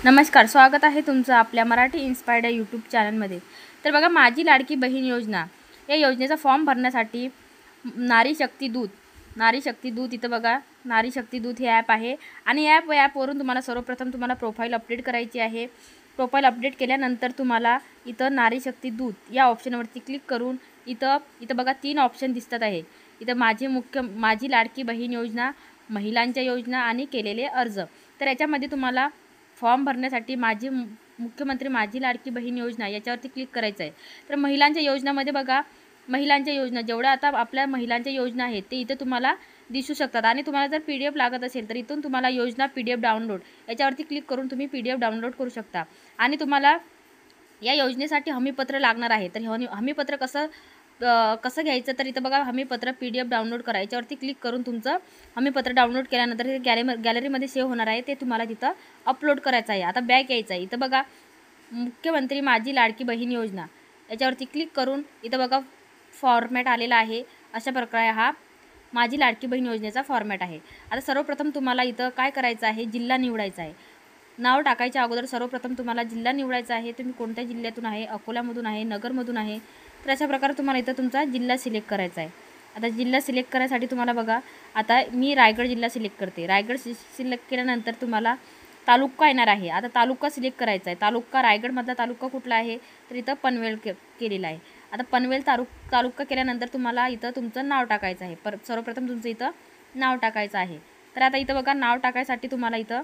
नमस्कार, स्वागत आहे तुमचं आपल्या मराठी इन्स्पायर्ड या यूट्यूब चॅनलमध्ये। तर बघा, माझी लाडकी बहीण योजना या योजनेचा फॉर्म भरण्यासाठी नारी शक्ती दूत इथं बघा, नारी शक्ती दूत हे ॲप आहे आणि ॲपवरून तुम्हाला सर्वप्रथम प्रोफाईल अपडेट करायची आहे। प्रोफाईल अपडेट केल्यानंतर तुम्हाला इथं नारी शक्ती दूत या ऑप्शनवरती क्लिक करून इथं बघा 3 ऑप्शन दिसतात आहे। इथं माझी लाडकी बहीण योजना, महिलांच्या योजना आणि केलेले अर्ज। तर याच्यामध्ये तुम्हाला फॉर्म भरण्यासाठी मुख्यमंत्री माझी लाडकी बहीण योजना याच्यावरती क्लिक करायचं आहे। तर महिलांच्या योजनामध्ये बघा, महिलांच्या योजना जेवढ्या आता आपल्या महिलांच्या योजना आहेत ते इथं तुम्हाला दिसू शकतात आणि तुम्हाला जर PDF लागत असेल तर इथून तुम्हाला योजना PDF डाउनलोड याच्यावरती क्लिक करून तुम्ही PDF डाउनलोड करू शकता। आणि तुम्हाला या योजनेसाठी हमीपत्र लागणार आहे। तर हमीपत्र कसं घ्यायचं, तर इथं बघा हमीपत्र PDF डाउनलोड करा याच्यावरती क्लिक करून तुमचं हमीपत्र डाउनलोड केल्यानंतर हे गॅलरीमध्ये सेव्ह होणार आहे, ते तुम्हाला तिथं अपलोड करायचं आहे। आता बॅक यायचं आहे, इथं बघा मुख्यमंत्री माझी लाडकी बहीण योजना याच्यावरती क्लिक करून इथं बघा फॉर्मॅट आलेला आहे। अशा प्रकारे हा माझी लाडकी बहीण योजनेचा फॉर्मॅट आहे। आता सर्वप्रथम तुम्हाला इथं काय करायचं आहे, जिल्हा निवडायचा आहे। नाव टाकायच्या अगोदर सर्वप्रथम तुम्हाला जिल्हा निवडायचा आहे। तुम्ही कोणत्या जिल्ह्यातून आहे, अकोल्यामधून आहे, नगरमधून आहे, तर अशा प्रकारे तुम्हाला इथं तुमचा जिल्हा सिलेक्ट करायचा आहे। आता जिल्हा सिलेक्ट करायसाठी तुम्हाला बघा, आता मी रायगड जिल्हा सिलेक्ट करते। रायगड सिलेक्ट केल्यानंतर तुम्हाला तालुका येणार आहे। आता तालुका सिलेक्ट करायचा आहे। तालुका रायगडमधला तालुका कुठला आहे, तर इथं पनवेल केलेला आहे। आता पनवेल तालुका केल्यानंतर तुम्हाला इथं तुमचं नाव टाकायचं आहे। सर्वप्रथम तुमचं इथं नाव टाकायचं आहे। तर आता इथं बघा, नाव टाकायसाठी तुम्हाला इथं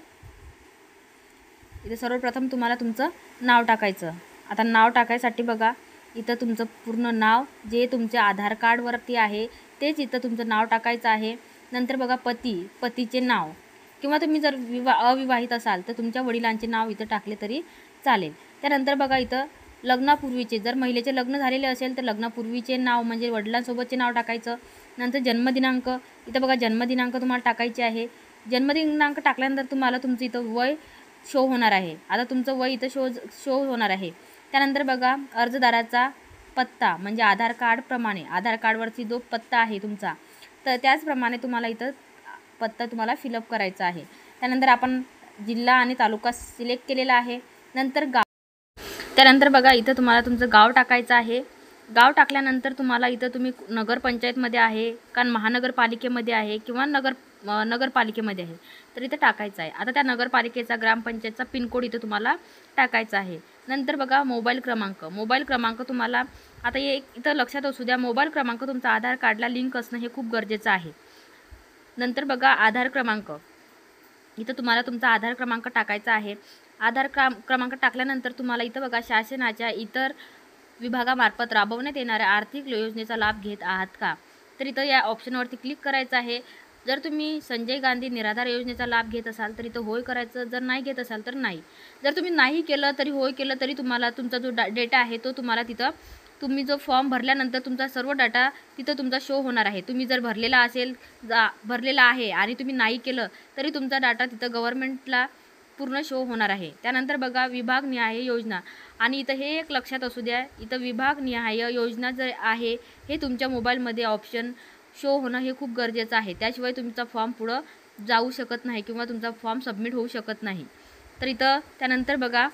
सर्वप्रथम तुम्हाला तुमचं नाव टाकायचं। आता नाव टाकायसाठी बघा, इथं तुमचं पूर्ण नाव जे तुमच्या आधार कार्डवरती आहे तेच इथं तुमचं नाव टाकायचं आहे। नंतर बघा पतीचे नाव, किंवा तुम्ही जर अविवाहित असाल तर तुमच्या वडिलांचे नाव इथं टाकले तरी चालेल। त्यानंतर बघा, इथं लग्नापूर्वीचे, जर महिलेचे लग्न झालेले असेल तर लग्नापूर्वीचे नाव म्हणजे वडिलांसोबतचे नाव टाकायचं। नंतर जन्मदिनांक, इथं बघा जन्मदिनांक तुम्हाला टाकायचे आहे। जन्मदिनांक टाकल्यानंतर तुम्हाला तुमचं इथं वय शो होणार आहे। आता तुमचं वय इथं शो होणार आहे। त्यानंतर बघा, अर्जदाराचा पत्ता म्हणजे आधार कार्डवरती जो पत्ता आहे तुमचा, तर त्याचप्रमाणे तुम्हाला इथं पत्ता तुम्हाला फिलअप करायचा आहे। त्यानंतर आपण जिल्हा आणि तालुका सिलेक्ट केलेला आहे। त्यानंतर बघा, इथं तुम्हाला तुमचं गाव टाकायचं आहे। गाव टाकल्यानंतर तुम्हाला इथं तुम्ही नगरपंचायतमध्ये आहे का महानगरपालिकेमध्ये आहे किंवा नगरपालिकेमध्ये आहे तर इथं टाकायचं आहे। आता त्या नगरपालिकेचा, ग्रामपंचायतचा पिनकोड इथं तुम्हाला टाकायचा आहे। नंतर बघा, मोबाईल क्रमांक तुम्हाला आता इथं लक्षात असू द्या, मोबाईल क्रमांक तुमचा आधार कार्डला लिंक असणं हे खूप गरजेचं आहे। नंतर बघा, आधार क्रमांक, इथं तुम्हाला तुमचा आधार क्रमांक टाकायचा आहे। आधार क्रमांक टाकल्यानंतर तुम्हाला इथं बघा, शासनाच्या इतर विभागामार्फत राबवण्यात येणाऱ्या आर्थिक योजनेचा लाभ घेत आहात का, तर इथं या ऑप्शनवरती क्लिक करायचं आहे। जर तुम्ही संजय गांधी निराधार योजनेचा लाभ घेत असाल तर इथं होय करायचं, जर नाही घेत असाल तर नाही। जर तुम्ही नाही केलं तरी होय केलं तरी तुम्हाला तुमचा जो डेटा आहे तो तुम्हाला तिथं, तुम्ही जो फॉर्म भरल्यानंतर तुमचा सर्व डाटा तिथं तुमचा शो होणार आहे। तुम्ही जर भरलेला आहे आणि तुम्ही नाही केलं तरी तुमचा डाटा तिथं गव्हर्नमेंटला पूर्ण शो होणार आहे। त्यानंतर बघा, विभागनिहाय योजना, आणि इथं हे एक लक्षात असू द्या, इथं विभागनिहाय योजना जर आहे हे तुमच्या मोबाईलमध्ये ऑप्शन शो होणं हे खूप गरजेचं आहे। त्याशिवाय तुमचा फॉर्म पुढं जाऊ शकत नाही किंवा तुमचा फॉर्म सबमिट होऊ शकत नाही। तर इथं त्यानंतर बघा,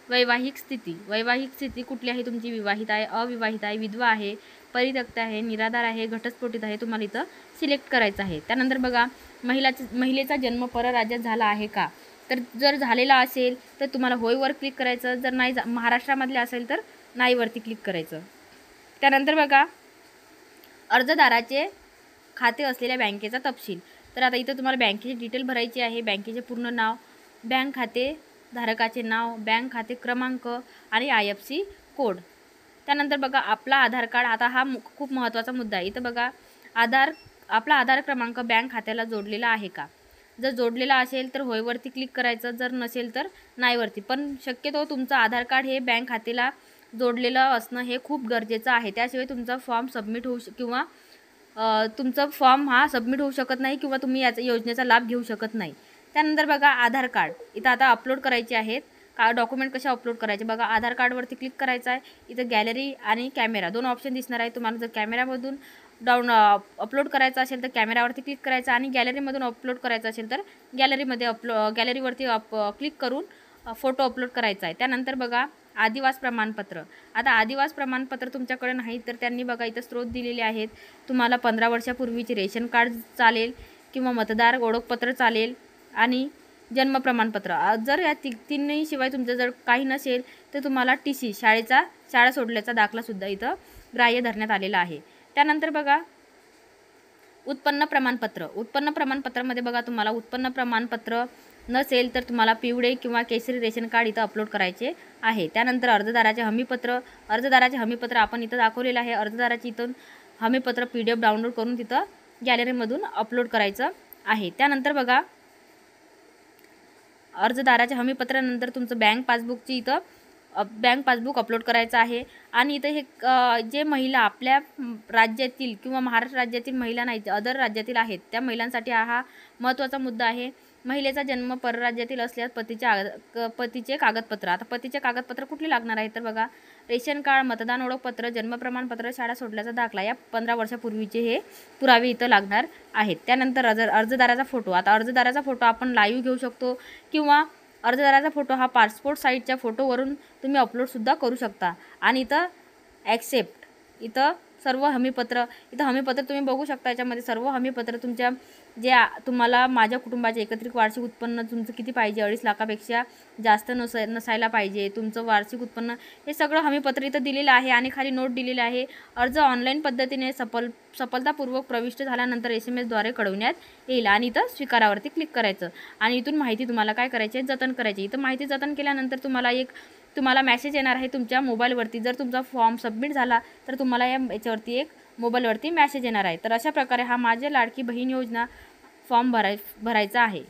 वैवाहिक स्थिती कुठली आहे तुमची, विवाहित आहे, अविवाहित आहे, विधवा आहे, परित्यक्त आहे, निराधार आहे, घटस्फोटित आहे, तुम्हाला इथं सिलेक्ट करायचं आहे। त्यानंतर बघा, महिलेचा जन्म परराज्यात झाला आहे का, तर जर झालेला असेल तर तुम्हाला होयवर क्लिक करायचं, जर नाही महाराष्ट्रामधले असेल तर नाहीवरती क्लिक करायचं। त्यानंतर बघा, अर्जदाराचे खाते असलेल्या बँकेचा तपशील, तर आता इथं तुम्हाला बँकेची डिटेल भरायची आहे। बँकेचे पूर्ण नाव, बँक खाते धारकाचे नाव, बँक खाते क्रमांक आणि IFSC कोड। त्यानंतर बघा, आपला आधार कार्ड, आता हा खूप महत्त्वाचा मुद्दा आहे। इथं बघा, आपला आधार क्रमांक बँक खात्याला जोडलेला आहे का, जर जोडलेला असेल तर होयवरती क्लिक करायचं, जर नसेल तर नाहीवरती। पण शक्यतो तुमचं आधार कार्ड हे बँक खात्याला जोडलेलं असणं हे खूप गरजेचं आहे। त्याशिवाय तुमचा फॉर्म सबमिट किंवा तुमचा फॉर्म हा सबमिट होऊ शकत नाही किंवा तुम्ही याचा योजनेचा लाभ घेऊ शकत नाही। त्यानंतर बघा, आधार कार्ड इथं आता अपलोड करायचे आहेत। डॉक्युमेंट कशा अपलोड करायचे बघा, आधार कार्डवरती क्लिक करायचं आहे। इथं गॅलरी आणि कॅमेरा 2 ऑप्शन दिसणार आहे। तुम्हाला जर कॅमेरामधून अपलोड करायचं असेल तर कॅमेरावरती क्लिक करायचं आणि गॅलरीमधून अपलोड करायचं असेल तर गॅलरीवरती क्लिक करून फोटो अपलोड करायचा आहे. त्यानंतर बघा आदिवास प्रमाणपत्र. आता आदिवास प्रमाणपत्र तुमच्याकडे नाही तर त्यांनी बघा इथं स्रोत दिलेले आहेत. तुम्हाला 15 वर्षापूर्वीचे रेशन कार्ड चालेल किंवा मतदार ओळखपत्र चालेल आणि जन्म प्रमाणपत्र. जर या तीनही शिवाय तुमचं जर काही नसेल तर तुम्हाला TC शाळा सोडल्याचा दाखलासुद्धा इथं ग्राह्य धरण्यात आलेला आहे. त्यानंतर बघा उत्पन्न प्रमाणपत्र. उत्पन्न प्रमाणपत्रामध्ये बघा तुम्हाला उत्पन्न प्रमाणपत्र नसेल तर तुम्हाला पिवळे किंवा केसरी रेशन कार्ड इथं अपलोड करायचे आहे. त्यानंतर अर्जदाराचे हमीपत्र. अर्जदाराचे हमीपत्र आपण इथं दाखवलेलं आहे. अर्जदाराची इथून हमीपत्र PDF डाउनलोड करून तिथं गॅलरीमधून अपलोड करायचं आहे. त्यानंतर बघा अर्जदाराच्या हमीपत्रानंतर तुमचं बँक पासबुक अपलोड करायचं आहे. आणि इथं हे जे महिला आपल्या राज्यातील किंवा महाराष्ट्र राज्यातील महिला नाही अदर राज्यातील आहेत त्या महिलांसाठी हा महत्त्वाचा मुद्दा आहे. महिलेचा जन्म परराज्यातील असल्यास पतीचे कागदपत्र. आता पतीचे कागदपत्र कुठले लागणार आहे तर बघा रेशन कार्ड, मतदान ओळखपत्र, जन्म प्रमाणपत्र, शाळा सोडल्याचा दाखला या 15 वर्षापूर्वीचे हे पुरावे इथं लागणार आहेत. त्यानंतर अर्जदाराचा फोटो. आता अर्जदाराचा फोटो आपण लाईव्ह घेऊ शकतो किंवा अर्जदाराचा फोटो हा पासपोर्ट साईजच्या फोटोवरून तुम्ही अपलोडसुद्धा करू शकता. आणि इथं ॲक्सेप्ट इथं सर्व हमीपत्र तुम्ही बघू शकता. याच्यामध्ये सर्व हमीपत्र तुमच्या तुम्हाला माझ्या कुटुंबाचे एकत्रित वार्षिक उत्पन्न तुमचं किती पाहिजे, 2.5 लाखापेक्षा जास्त नसायला पाहिजे, तुमचं वार्षिक उत्पन्न, हे सगळं हमीपत्र इथं दिलेलं आहे. आणि खाली नोट दिलेली आहे. अर्ज ऑनलाईन पद्धतीने सफलतापूर्वक प्रविष्ट झाल्यानंतर SMS द्वारे कळवण्यात येईल. आणि इथं स्वीकारावरती क्लिक करायचं. आणि इथून माहिती तुम्हाला काय करायची आहे, जतन करायची. इथं माहिती जतन केल्यानंतर तुम्हाला मेसेज येणार आहे तुमच्या मोबाईलवरती. जर तुमचा फॉर्म सबमिट झाला तर तुम्हाला याच्यावरती एक मोबाईलवरती मेसेज येणार आहे. तर अशा प्रकारे हा माझी लाडकी बहीण योजना फॉर्म भरायचा आहे.